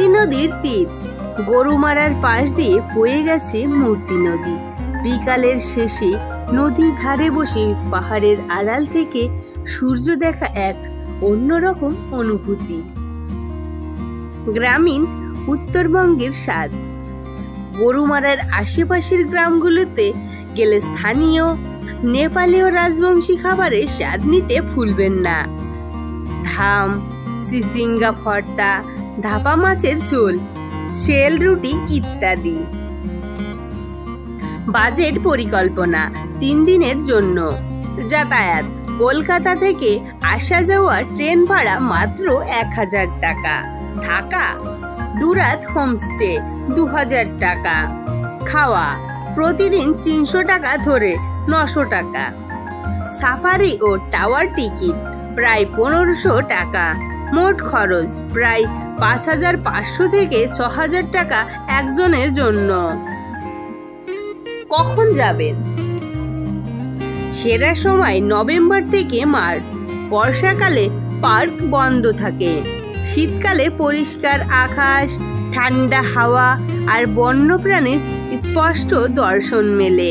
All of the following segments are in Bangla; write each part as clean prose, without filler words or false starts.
মূর্তি নদীর তীর। গরুমারার পাশ দিয়ে বয়ে গেছে মূর্তি নদী। বিকালের শেষে নদীর ধারে বসে পাহাড়ের আড়াল থেকে সূর্য দেখা এক অন্যরকম অনুভূতি। গ্রামীণ উত্তরবঙ্গের স্বাদ। গরুমারার আশেপাশের গ্রামগুলোতে গেলে স্থানীয় নেপালি ও রাজবংশী খাবারের স্বাদ নিতে ভুলবেন না। ধাম, সিসিঙ্গা ভর্তা, ধাপা মাছের ঝোল, শেল রুটি ইত্যাদি। বাজেট পরিকল্পনা 3 দিনের জন্য। যাতায়াত: কলকাতা থেকে আসা যাওয়া ট্রেন ভাড়া মাত্র 1000 টাকা। থাকা: 2 রাত হোমস্টে 2000 টাকা। খাওয়া: প্রতিদিন 300 টাকা ধরে 900 টাকা। সাফারি ও টাওয়ার টিকিট প্রায় 1500 টাকা। মোট খরচ প্রায় 5500 থেকে 6000 টাকা একজনের জন্য। কখন যাবেন? সেরা সময় নভেম্বর থেকে মার্চ। বর্ষাকালে পার্ক বন্ধ থাকে। শীতকালে পরিষ্কার আকাশ, ঠান্ডা হাওয়া আর বন্যপ্রাণীর স্পষ্ট দর্শন মেলে।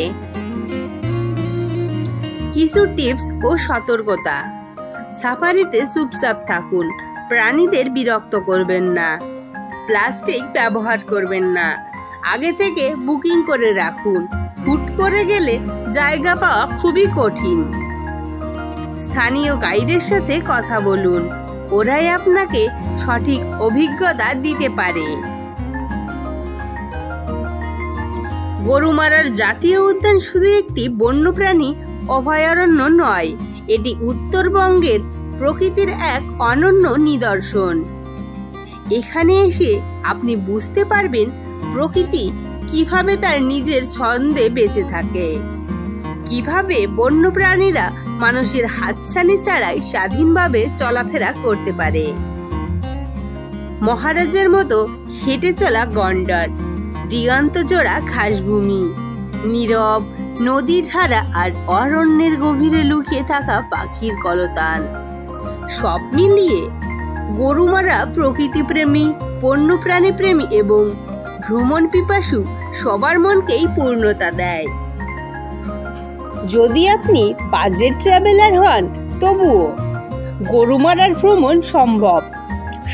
কিছু টিপস ও সতর্কতা: সাফারিতে চুপচাপ থাকুন, প্রাণীদের বিরক্ত করবেন না, প্লাস্টিক ব্যবহার করবেন না, আগে থেকে বুকিং করে রাখুন, হুট করে গেলে জায়গা পাওয়া খুবই কঠিন। স্থানীয় গাইডের সাথে কথা বলুন, ওরাই আপনাকে সঠিক অভিজ্ঞতা দিতে পারে। গরুমারার জাতীয় উদ্যান শুধু একটি বন্যপ্রাণী অভয়ারণ্য নয়, এটি উত্তরবঙ্গের প্রকৃতির এক অনন্য নিদর্শন। এখানে এসে আপনি বুঝতে পারবেন প্রকৃতি কিভাবে তার নিজের ছন্দে বেঁচে থাকে, কিভাবে বন্যপ্রাণীরা মানুষের হাতছানি ছাড়াই স্বাধীনভাবে চলাফেরা করতে পারে। মহারাজের মতো হেঁটে চলা গন্ডার, দিগন্ত জোড়া ঘাসভূমি, নীরব নদীর ধারা আর অরণ্যের গভীরে লুকিয়ে থাকা পাখির কলতান, সব মিলিয়ে গরুমারা প্রকৃতিপ্রেমী, বন্যপ্রাণী প্রেমী এবং ভ্রমণ পিপাসু সবার মনকেই পূর্ণতা দেয়। যদি আপনি বাজেট ট্রাভেলার হন, তবুও গরুমারার ভ্রমণ সম্ভব।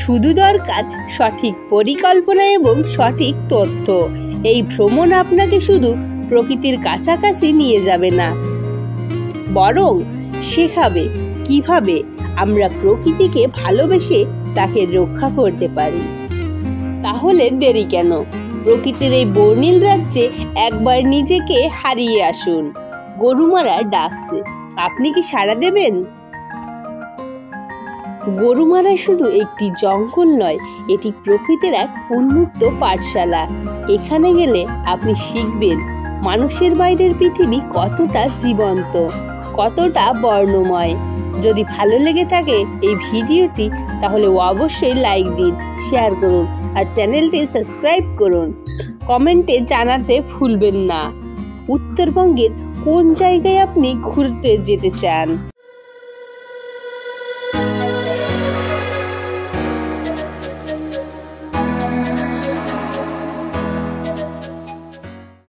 শুধু দরকার সঠিক পরিকল্পনা এবং সঠিক তথ্য। এই ভ্রমণ আপনাকে শুধু প্রকৃতির কাছাকাছি নিয়ে যাবে না, বরং শেখাবে কিভাবে আমরা প্রকৃতিকে ভালোবেসে তাকে রক্ষা করতে পারি। তাহলে দেরি কেন? প্রকৃতির এই বর্ণিল রাজ্যে একবার নিজেকে হারিয়ে আসুন। গরুমারা ডাকছে, আপনি কি সাড়া দেবেন? গরুমারা শুধু একটি জঙ্গল নয়, এটি প্রকৃতির এক উন্মুক্ত পাঠশালা। এখানে গেলে আপনি শিখবেন মানুষের বাইরের পৃথিবী কতটা জীবন্ত, কতটা বর্ণময়। যদি ভালো লেগে থাকে এই ভিডিওটি, তাহলে অবশ্যই লাইক দিন, শেয়ার করুন আর চ্যানেলটি সাবস্ক্রাইব করুন। কমেন্টে জানাতে ভুলবেন না উত্তরবঙ্গের কোন জায়গায় আপনি ঘুরতে যেতে চান।